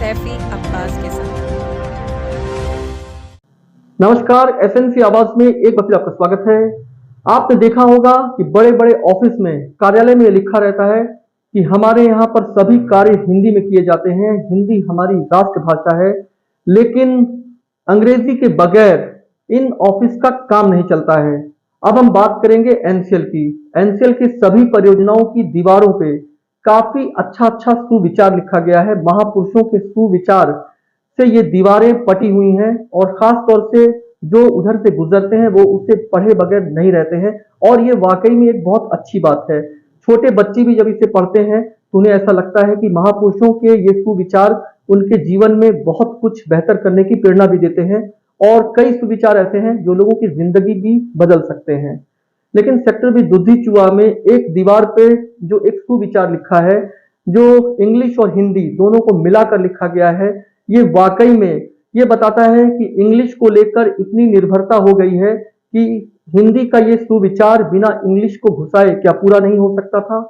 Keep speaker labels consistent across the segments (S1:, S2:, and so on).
S1: सैफी अब्बास के साथ।
S2: नमस्कार, एसएनसी आवाज में एक बार फिर आपका स्वागत है। आपने देखा होगा कि बड़े बड़े ऑफिस में, कार्यालय में लिखा रहता है कि हमारे यहाँ पर सभी कार्य हिंदी में किए जाते हैं, हिंदी हमारी राष्ट्रभाषा है। लेकिन अंग्रेजी के बगैर इन ऑफिस का काम नहीं चलता है। अब हम बात करेंगे एनसीएल की। एनसीएल की सभी परियोजनाओं की दीवारों पे काफी अच्छा सुविचार लिखा गया है। महापुरुषों के सुविचार से ये दीवारें पटी हुई हैं और खास तौर से जो उधर से गुजरते हैं वो उसे पढ़े बगैर नहीं रहते हैं, और ये वाकई में एक बहुत अच्छी बात है। छोटे बच्चे भी जब इसे पढ़ते हैं तो उन्हें ऐसा लगता है कि महापुरुषों के ये सुविचार उनके जीवन में बहुत कुछ बेहतर करने की प्रेरणा भी देते हैं, और कई सुविचार ऐसे हैं जो लोगों की जिंदगी भी बदल सकते हैं। लेकिन सेक्टर बी दुधी-चुहा में एक दीवार पे जो एक सुविचार लिखा है, जो इंग्लिश और हिंदी दोनों को मिलाकर लिखा गया है, ये वाकई में ये बताता है कि इंग्लिश को लेकर इतनी निर्भरता हो गई है कि हिंदी का ये सुविचार बिना इंग्लिश को घुसाए क्या पूरा नहीं हो सकता था।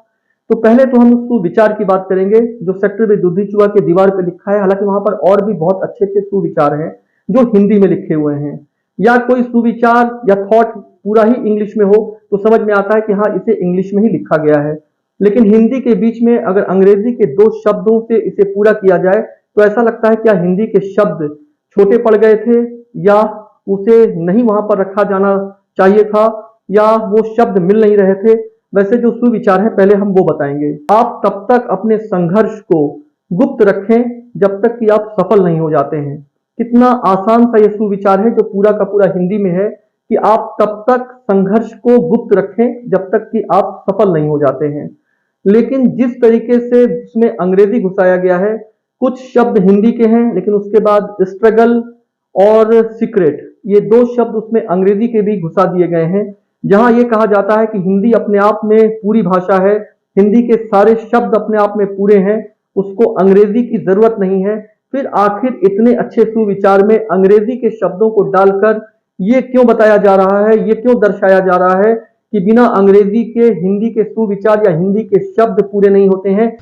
S2: तो पहले तो हम उस सुविचार की बात करेंगे जो सेक्टर बी दुधी-चुहा के दीवार पे लिखा है। हालांकि वहां पर और भी बहुत अच्छे सुविचार हैं जो हिंदी में लिखे हुए हैं, या कोई सुविचार या थॉट पूरा ही इंग्लिश में हो तो समझ में आता है कि हाँ, इसे इंग्लिश में ही लिखा गया है। लेकिन हिंदी के बीच में अगर अंग्रेजी के दो शब्दों से इसे पूरा किया जाए तो ऐसा लगता है क्या हिंदी के शब्द छोटे पड़ गए थे, या उसे नहीं वहां पर रखा जाना चाहिए था, या वो शब्द मिल नहीं रहे थे। वैसे जो सुविचार है पहले हम वो बताएंगे। आप तब तक अपने संघर्ष को गुप्त रखें जब तक कि आप सफल नहीं हो जाते हैं। कितना आसान सा ये सुविचार है जो पूरा का पूरा हिंदी में है कि आप तब तक संघर्ष को गुप्त रखें जब तक कि आप सफल नहीं हो जाते हैं। लेकिन जिस तरीके से इसमें अंग्रेजी घुसाया गया है, कुछ शब्द हिंदी के हैं लेकिन उसके बाद स्ट्रगल और सीक्रेट, ये दो शब्द उसमें अंग्रेजी के भी घुसा दिए गए हैं। जहां ये कहा जाता है कि हिंदी अपने आप में पूरी भाषा है, हिंदी के सारे शब्द अपने आप में पूरे हैं, उसको अंग्रेजी की जरूरत नहीं है। फिर आखिर इतने अच्छे सुविचार में अंग्रेजी के शब्दों को डालकर ये क्यों बताया जा रहा है, ये क्यों दर्शाया जा रहा है कि बिना अंग्रेजी के हिंदी के सुविचार या हिंदी के शब्द पूरे नहीं होते हैं।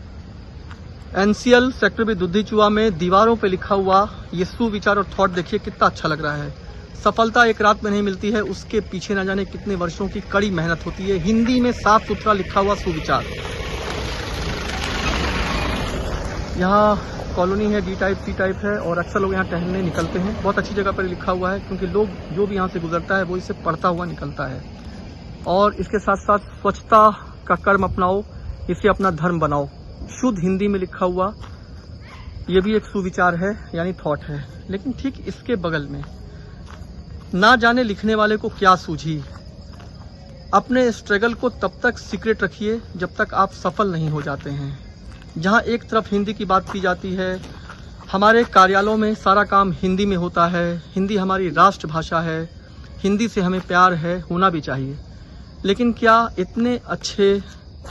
S3: एनसीएल सेक्टर बी दुधी-चुहा में दीवारों पे लिखा हुआ ये सुविचार और थॉट देखिए कितना अच्छा लग रहा है। सफलता एक रात में नहीं मिलती है, उसके पीछे न जाने कितने वर्षों की कड़ी मेहनत होती है। हिंदी में साफ सुथरा लिखा हुआ सुविचार। यहाँ कॉलोनी है, डी टाइप सी टाइप है, और अक्सर लोग यहाँ टहलने निकलते हैं। बहुत अच्छी जगह पर लिखा हुआ है क्योंकि लोग जो भी यहाँ से गुजरता है वो इसे पढ़ता हुआ निकलता है। और इसके साथ साथ स्वच्छता का कर्म अपनाओ, इसे अपना धर्म बनाओ, शुद्ध हिंदी में लिखा हुआ ये भी एक सुविचार है, यानी थॉट है। लेकिन ठीक इसके बगल में ना जाने लिखने वाले को क्या सूझी, अपने स्ट्रगल को तब तक सीक्रेट रखिए जब तक आप सफल नहीं हो जाते हैं। जहां एक तरफ हिंदी की बात की जाती है, हमारे कार्यालयों में सारा काम हिंदी में होता है, हिंदी हमारी राष्ट्रभाषा है, हिंदी से हमें प्यार है, होना भी चाहिए। लेकिन क्या इतने अच्छे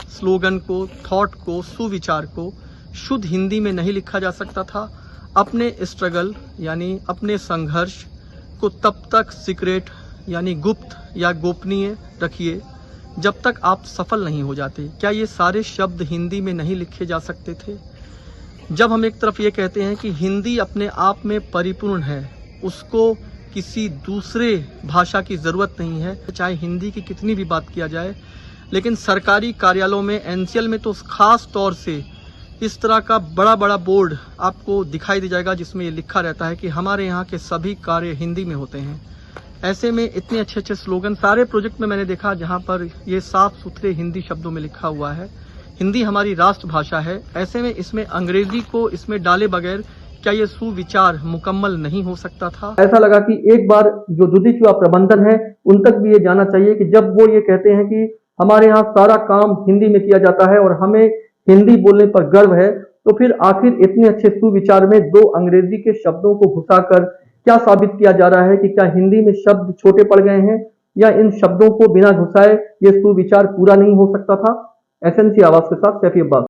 S3: स्लोगन को, थॉट को, सुविचार को शुद्ध हिंदी में नहीं लिखा जा सकता था? अपने स्ट्रगल यानी अपने संघर्ष को तब तक सीक्रेट यानी गुप्त या गोपनीय रखिए जब तक आप सफल नहीं हो जाते। क्या ये सारे शब्द हिंदी में नहीं लिखे जा सकते थे? जब हम एक तरफ ये कहते हैं कि हिंदी अपने आप में परिपूर्ण है, उसको किसी दूसरे भाषा की ज़रूरत नहीं है, चाहे हिंदी की कितनी भी बात किया जाए। लेकिन सरकारी कार्यालयों में, एनसीएल में तो खास तौर से इस तरह का बड़ा बड़ा बोर्ड आपको दिखाई दे जाएगा जिसमें ये लिखा रहता है कि हमारे यहाँ के सभी कार्य हिंदी में होते हैं। ऐसे में इतने अच्छे स्लोगन सारे प्रोजेक्ट में मैंने देखा जहाँ पर ये साफ सुथरे हिंदी शब्दों में लिखा हुआ है, हिंदी हमारी राष्ट्रभाषा है। ऐसे में इसमें अंग्रेजी को इसमें डाले बगैर क्या ये सुविचार मुकम्मल नहीं हो सकता था?
S2: ऐसा लगा कि एक बार जो दुधी-चुहा प्रबंधन है उन तक भी ये जाना चाहिए कि जब वो ये कहते हैं कि हमारे यहाँ सारा काम हिंदी में किया जाता है और हमें हिंदी बोलने पर गर्व है, तो फिर आखिर इतने अच्छे सुविचार में दो अंग्रेजी के शब्दों को घुसाकर क्या साबित किया जा रहा है कि क्या हिंदी में शब्द छोटे पड़ गए हैं, या इन शब्दों को बिना घुसाए ये सुविचार पूरा नहीं हो सकता था? एसएनसी आवाज के साथ सैफी अब्बास।